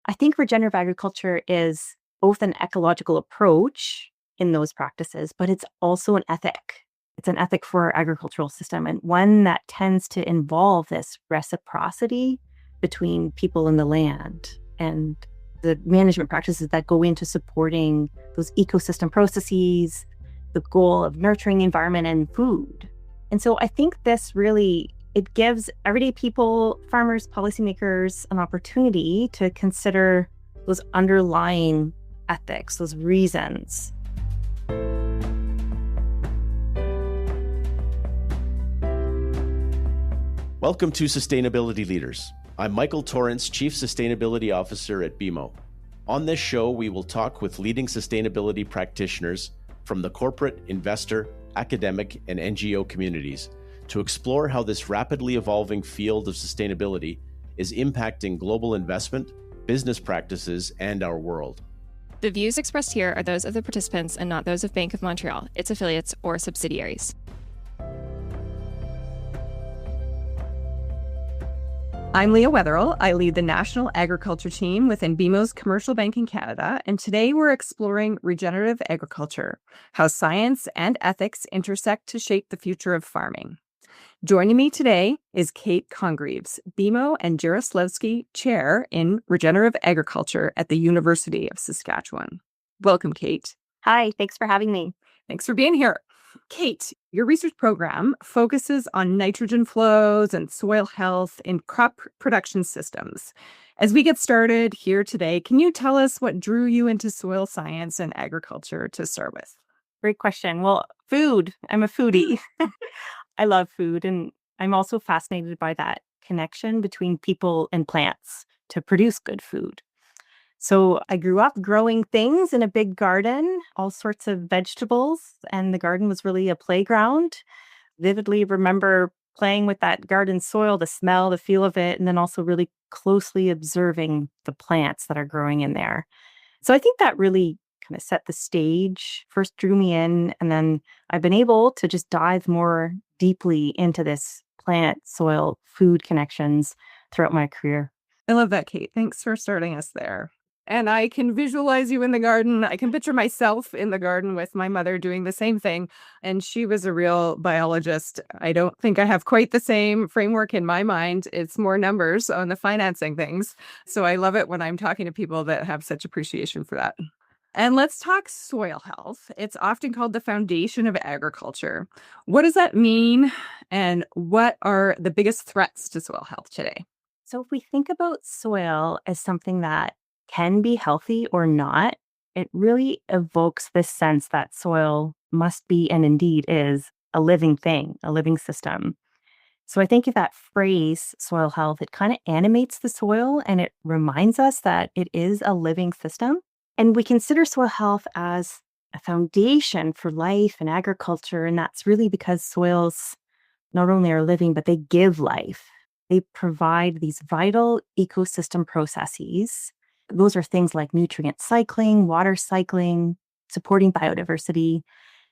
I think regenerative agriculture is both an ecological approach in those practices, but it's also an ethic. It's an ethic for our agricultural system, and one that tends to involve this reciprocity between people and the land and the management practices that go into supporting those ecosystem processes, the goal of nurturing the environment and food. And so I think this really, it gives everyday people, farmers, policymakers, an opportunity to consider those underlying ethics, those reasons. Welcome to Sustainability Leaders. I'm Michael Torrance, Chief Sustainability Officer at BMO. On this show, we will talk with leading sustainability practitioners from the corporate, investor, academic, and NGO communities to explore how this rapidly evolving field of sustainability is impacting global investment, business practices, and our world. The views expressed here are those of the participants and not those of Bank of Montreal, its affiliates, or subsidiaries. I'm Leah Weatherill. I lead the National Agriculture Team within BMO's Commercial Bank in Canada, and today we're exploring regenerative agriculture, how science and ethics intersect to shape the future of farming. Joining me today is Kate Congreves, BMO and Jarislowsky Chair in Regenerative Agriculture at the University of Saskatchewan. Welcome, Kate. Hi, thanks for having me. Thanks for being here. Kate, your research program focuses on nitrogen flows and soil health in crop production systems. As we get started here today, can you tell us what drew you into soil science and agriculture to start with? Great question. Well, food. I'm a foodie. I love food, and I'm also fascinated by that connection between people and plants to produce good food. So I grew up growing things in a big garden, all sorts of vegetables, and the garden was really a playground. Vividly remember playing with that garden soil, the smell, the feel of it, and then also really closely observing the plants that are growing in there. So I think that really kind of set the stage, first drew me in, and then I've been able to just dive more deeply into this plant, soil, food connections throughout my career. I love that, Kate. Thanks for starting us there. And I can visualize you in the garden. I can picture myself in the garden with my mother doing the same thing. And she was a real biologist. I don't think I have quite the same framework in my mind. It's more numbers on the financing things. So I love it when I'm talking to people that have such appreciation for that. And let's talk soil health. It's often called the foundation of agriculture. What does that mean? And what are the biggest threats to soil health today? So if we think about soil as something that can be healthy or not, it really evokes this sense that soil must be and indeed is a living thing, a living system. So I think of that phrase, soil health, it kind of animates the soil and it reminds us that it is a living system. And we consider soil health as a foundation for life and agriculture. And that's really because soils not only are living, but they give life. They provide these vital ecosystem processes. Those are things like nutrient cycling, water cycling, supporting biodiversity.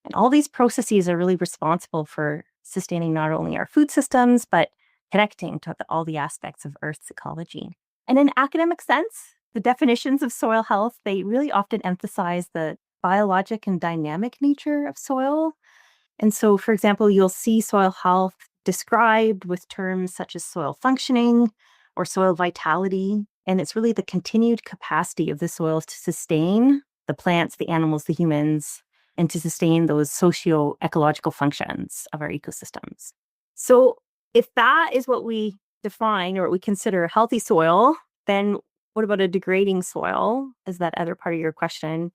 And all these processes are really responsible for sustaining not only our food systems, but connecting to all the aspects of Earth's ecology. And in academic sense, the definitions of soil health, they really often emphasize the biologic and dynamic nature of soil. And so, for example, you'll see soil health described with terms such as soil functioning or soil vitality. And it's really the continued capacity of the soils to sustain the plants, the animals, the humans, and to sustain those socio-ecological functions of our ecosystems. So if that is what we define or what we consider healthy soil, then what about a degrading soil? Is that other part of your question?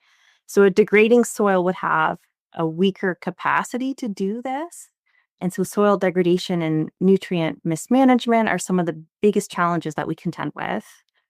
So a degrading soil would have a weaker capacity to do this. And so soil degradation and nutrient mismanagement are some of the biggest challenges that we contend with.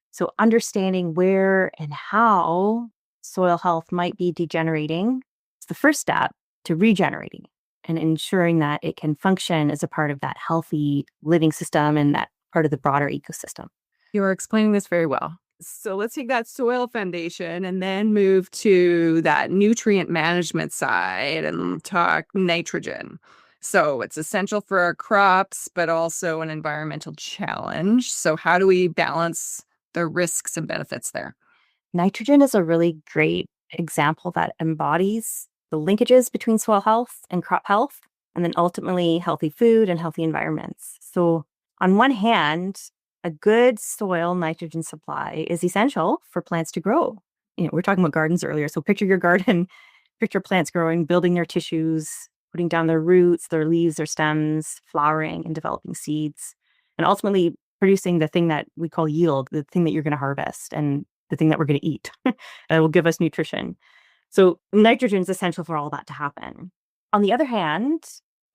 So understanding where and how soil health might be degenerating is the first step to regenerating and ensuring that it can function as a part of that healthy living system and that part of the broader ecosystem. You are explaining this very well. So let's take that soil foundation and then move to that nutrient management side and talk nitrogen. So it's essential for our crops, but also an environmental challenge. So how do we balance the risks and benefits there? Nitrogen is a really great example that embodies the linkages between soil health and crop health, and then ultimately healthy food and healthy environments. So on one hand, a good soil nitrogen supply is essential for plants to grow. We're talking about gardens earlier. So picture your garden, picture plants growing, building their tissues, putting down their roots, their leaves, their stems, flowering and developing seeds, and ultimately producing the thing that we call yield, the thing that you're going to harvest and the thing that we're going to eat that will give us nutrition. So nitrogen is essential for all that to happen. On the other hand,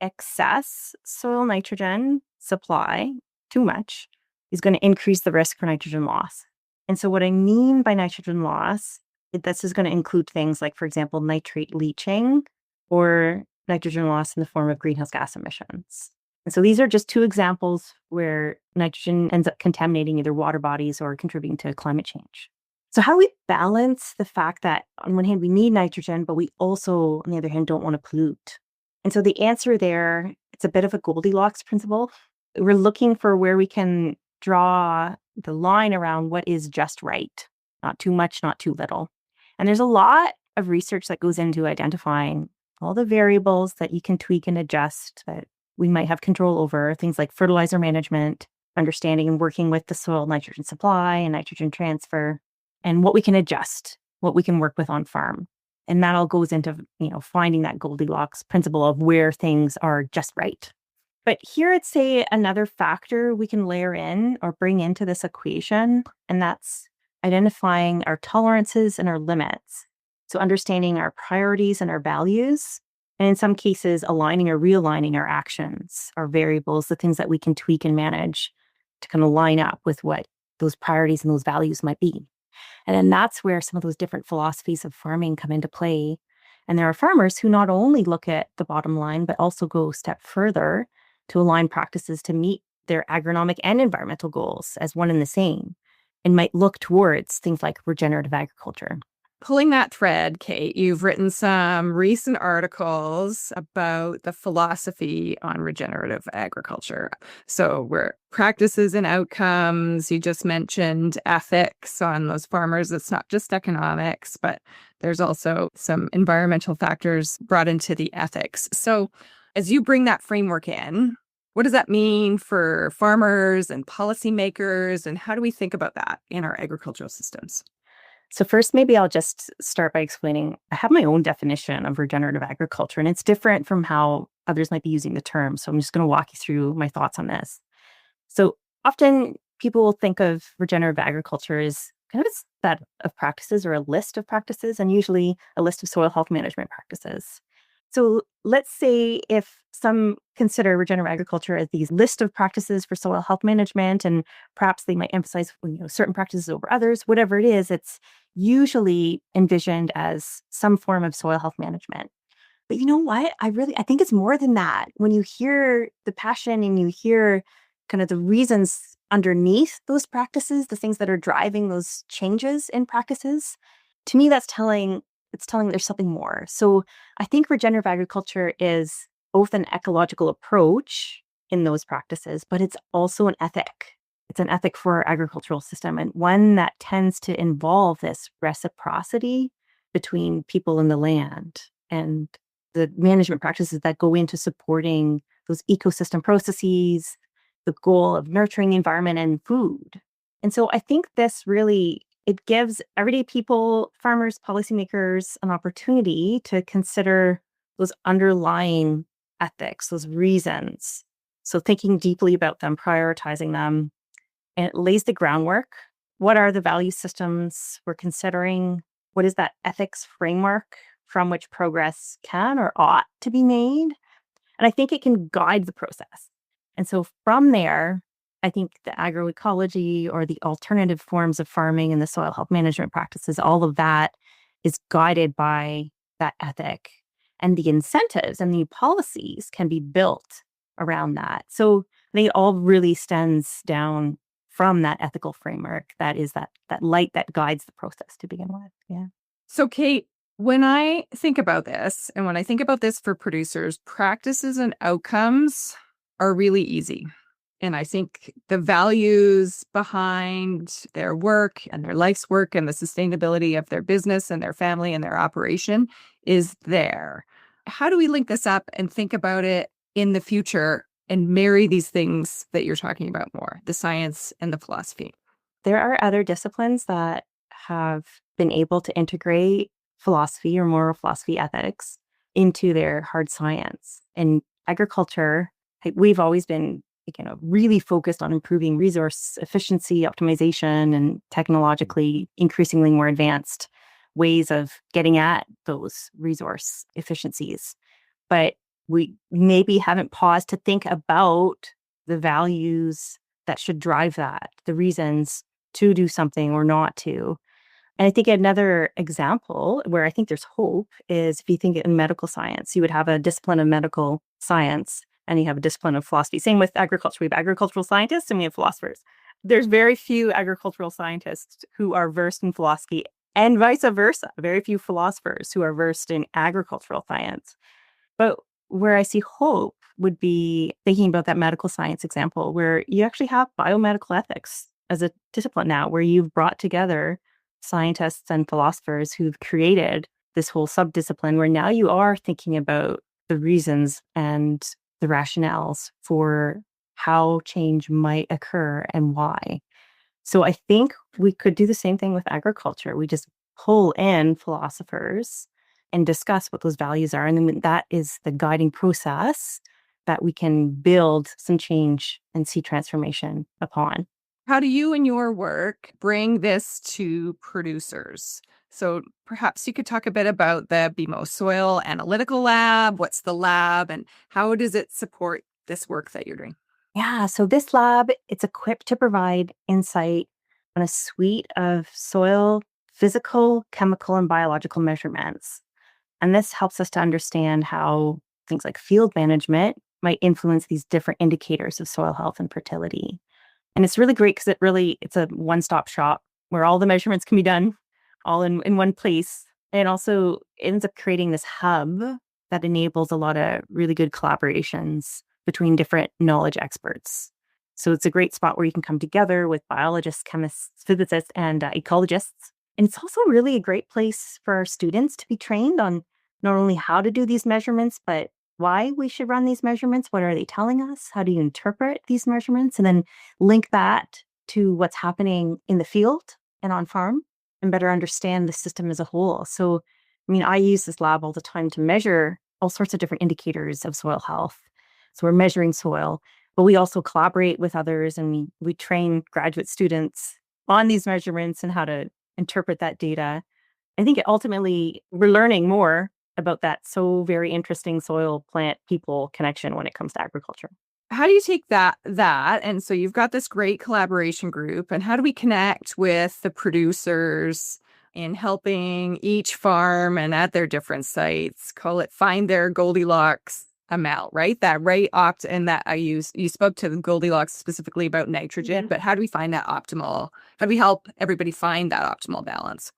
excess soil nitrogen supply, too much, is going to increase the risk for nitrogen loss. And so what I mean by nitrogen loss, this is going to include things like, for example, nitrate leaching or nitrogen loss in the form of greenhouse gas emissions. And so these are just two examples where nitrogen ends up contaminating either water bodies or contributing to climate change. So how do we balance the fact that on one hand, we need nitrogen, but we also, on the other hand, don't want to pollute? And so the answer there, it's a bit of a Goldilocks principle. We're looking for where we can draw the line around what is just right, not too much, not too little. And there's a lot of research that goes into identifying all the variables that you can tweak and adjust that we might have control over, things like fertilizer management, understanding and working with the soil nitrogen supply and nitrogen transfer, and what we can adjust, what we can work with on farm. And that all goes into, finding that Goldilocks principle of where things are just right. But here I'd say another factor we can layer in or bring into this equation, and that's identifying our tolerances and our limits. So understanding our priorities and our values, and in some cases, aligning or realigning our actions, our variables, the things that we can tweak and manage to kind of line up with what those priorities and those values might be. And then that's where some of those different philosophies of farming come into play. And there are farmers who not only look at the bottom line, but also go a step further to align practices to meet their agronomic and environmental goals as one and the same, and might look towards things like regenerative agriculture. Pulling that thread, Kate, you've written some recent articles about the philosophy on regenerative agriculture. So we're practices and outcomes. You just mentioned ethics on those farmers. It's not just economics, but there's also some environmental factors brought into the ethics. So as you bring that framework in, what does that mean for farmers and policymakers? And how do we think about that in our agricultural systems? So first, maybe I'll just start by explaining, I have my own definition of regenerative agriculture, and it's different from how others might be using the term. So I'm just going to walk you through my thoughts on this. So often people will think of regenerative agriculture as kind of a set of practices or a list of practices, and usually a list of soil health management practices. So let's say if some consider regenerative agriculture as these list of practices for soil health management, and perhaps they might emphasize certain practices over others, whatever it is, it's usually envisioned as some form of soil health management. But you know what? I think it's more than that. When you hear the passion and you hear kind of the reasons underneath those practices, the things that are driving those changes in practices, to me, it's telling there's something more. So I think regenerative agriculture is both an ecological approach in those practices, but it's also an ethic. It's an ethic for our agricultural system, and one that tends to involve this reciprocity between people and the land and the management practices that go into supporting those ecosystem processes, the goal of nurturing the environment and food. And so I think this really, it gives everyday people, farmers, policymakers, an opportunity to consider those underlying ethics, those reasons. So thinking deeply about them, prioritizing them, and it lays the groundwork. What are the value systems we're considering? What is that ethics framework from which progress can or ought to be made? And I think it can guide the process. And so from there, I think the agroecology or the alternative forms of farming and the soil health management practices, all of that is guided by that ethic. And the incentives and the policies can be built around that. So I think it all really stems down from that ethical framework. That is that light that guides the process to begin with. Yeah. So, Kate, when I think about this, and when I think about this for producers, practices and outcomes are really easy. And I think the values behind their work and their life's work and the sustainability of their business and their family and their operation is there. How do we link this up and think about it in the future and marry these things that you're talking about more, the science and the philosophy? There are other disciplines that have been able to integrate philosophy or moral philosophy ethics into their hard science. In agriculture, we've always been really focused on improving resource efficiency, optimization, and technologically increasingly more advanced ways of getting at those resource efficiencies. But we maybe haven't paused to think about the values that should drive that, the reasons to do something or not to. And I think another example where I think there's hope is if you think in medical science, you would have a discipline of medical science and you have a discipline of philosophy. Same with agriculture. We have agricultural scientists and we have philosophers. There's very few agricultural scientists who are versed in philosophy and vice versa. Very few philosophers who are versed in agricultural science. But where I see hope would be thinking about that medical science example where you actually have biomedical ethics as a discipline now, where you've brought together scientists and philosophers who've created this whole subdiscipline where now you are thinking about the reasons and the rationales for how change might occur and why. So I think we could do the same thing with agriculture. We just pull in philosophers and discuss what those values are. And then that is the guiding process that we can build some change and see transformation upon. How do you in your work bring this to producers? So perhaps you could talk a bit about the BMO Soil Analytical Lab. What's the lab and how does it support this work that you're doing? Yeah, so this lab, it's equipped to provide insight on a suite of soil, physical, chemical, and biological measurements. And this helps us to understand how things like field management might influence these different indicators of soil health and fertility. And it's really great because it's a one-stop shop where all the measurements can be done all in one place. And also ends up creating this hub that enables a lot of really good collaborations between different knowledge experts. So it's a great spot where you can come together with biologists, chemists, physicists, and ecologists. And it's also really a great place for our students to be trained on not only how to do these measurements, but why we should run these measurements. What are they telling us? How do you interpret these measurements? And then link that to what's happening in the field and on farm and better understand the system as a whole. So, I use this lab all the time to measure all sorts of different indicators of soil health. So we're measuring soil, but we also collaborate with others and we train graduate students on these measurements and how to interpret that data. I think ultimately we're learning more about that so very interesting soil, plant, people connection when it comes to agriculture. How do you take that and so you've got this great collaboration group and how do we connect with the producers in helping each farm and at their different sites, call it find their Goldilocks amount, right? That and that you spoke to the Goldilocks specifically about nitrogen, but how do we find that optimal? How do we help everybody find that optimal balance?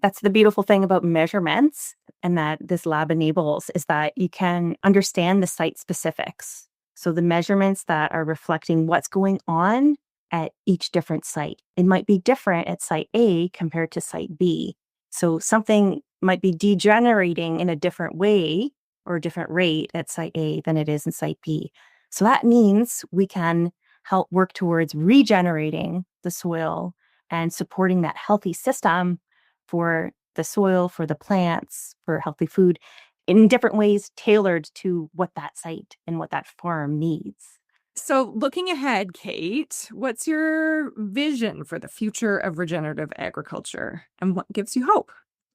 That's the beautiful thing about measurements and that this lab enables is that you can understand the site specifics. So the measurements that are reflecting what's going on at each different site. It might be different at site A compared to site B. So something might be degenerating in a different way or a different rate at site A than it is in site B. So that means we can help work towards regenerating the soil and supporting that healthy system for the soil, for the plants, for healthy food in different ways tailored to what that site and what that farm needs. So looking ahead, Kate, what's your vision for the future of regenerative agriculture and what gives you hope?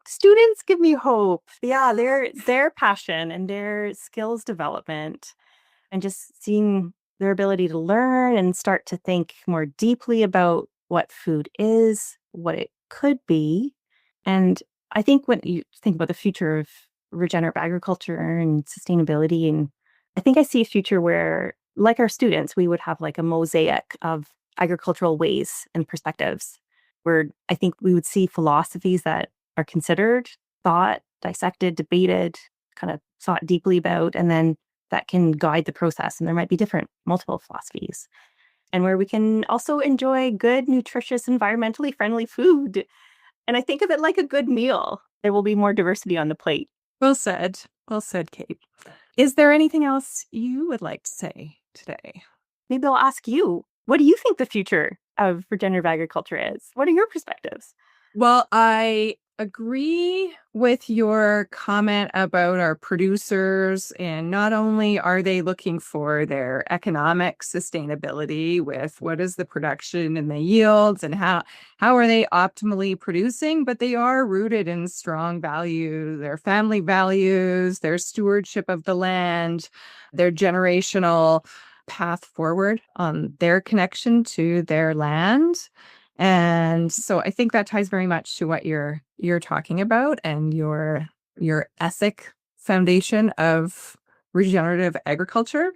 Students give me hope. Yeah, their passion and their skills development and just seeing their ability to learn and start to think more deeply about what food is, what it could be. And I think when you think about the future of regenerative agriculture and sustainability, and I think I see a future where, like our students, we would have like a mosaic of agricultural ways and perspectives, where I think we would see philosophies that are considered, thought, dissected, debated, kind of thought deeply about, and then that can guide the process. And there might be multiple philosophies. and where we can also enjoy good, nutritious, environmentally friendly food. And I think of it like a good meal. There will be more diversity on the plate. Well said. Well said, Kate. Is there anything else you would like to say today? Maybe I'll ask you, what do you think the future of regenerative agriculture is? What are your perspectives? Well, I agree with your comment about our producers, and not only are they looking for their economic sustainability with what is the production and the yields and how are they optimally producing, but they are rooted in strong values, their family values, their stewardship of the land, their generational path forward on their connection to their land. And so I think that ties very much to what you're talking about and your ethic foundation of regenerative agriculture.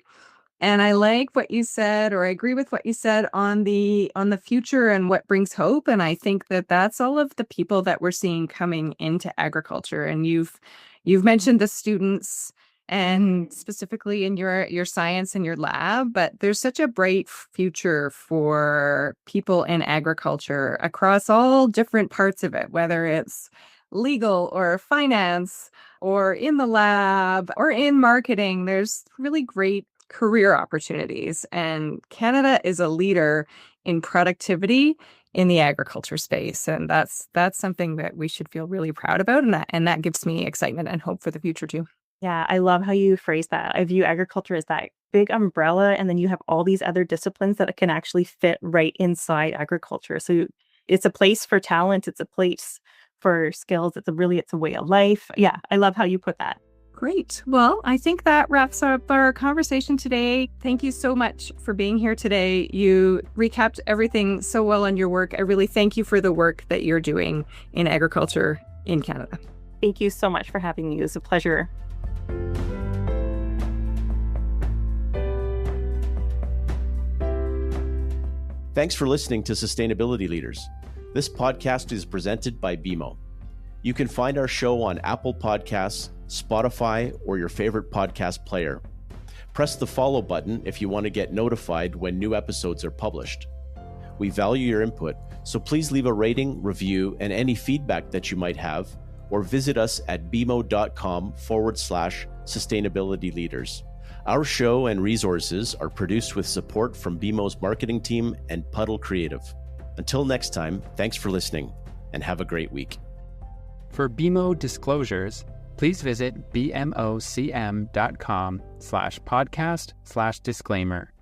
And I like what you said, or I agree with what you said on the future and what brings hope. And I think that that's all of the people that we're seeing coming into agriculture. And you've mentioned the students, and specifically in your science and your lab, but there's such a bright future for people in agriculture across all different parts of it, whether it's legal or finance or in the lab or in marketing. There's really great career opportunities, and Canada is a leader in productivity in the agriculture space, and that's something that we should feel really proud about, and that gives me excitement and hope for the future too. Yeah, I love how you phrase that. I view agriculture as that big umbrella, and then you have all these other disciplines that can actually fit right inside agriculture. So it's a place for talent. It's a place for skills. It's a way of life. Yeah, I love how you put that. Great. Well, I think that wraps up our conversation today. Thank you so much for being here today. You recapped everything so well on your work. I really thank you for the work that you're doing in agriculture in Canada. Thank you so much for having me. It was a pleasure. Thanks for listening to Sustainability Leaders. This podcast is presented by BMO. You can find our show on Apple Podcasts, Spotify, or your favorite podcast player. Press the follow button if you want to get notified when new episodes are published. We value your input, so please leave a rating, review, and any feedback that you might have, or visit us at bmo.com/sustainability leaders. Our show and resources are produced with support from BMO's marketing team and Puddle Creative. Until next time, thanks for listening and have a great week. For BMO disclosures, please visit bmocm.com/podcast/disclaimer.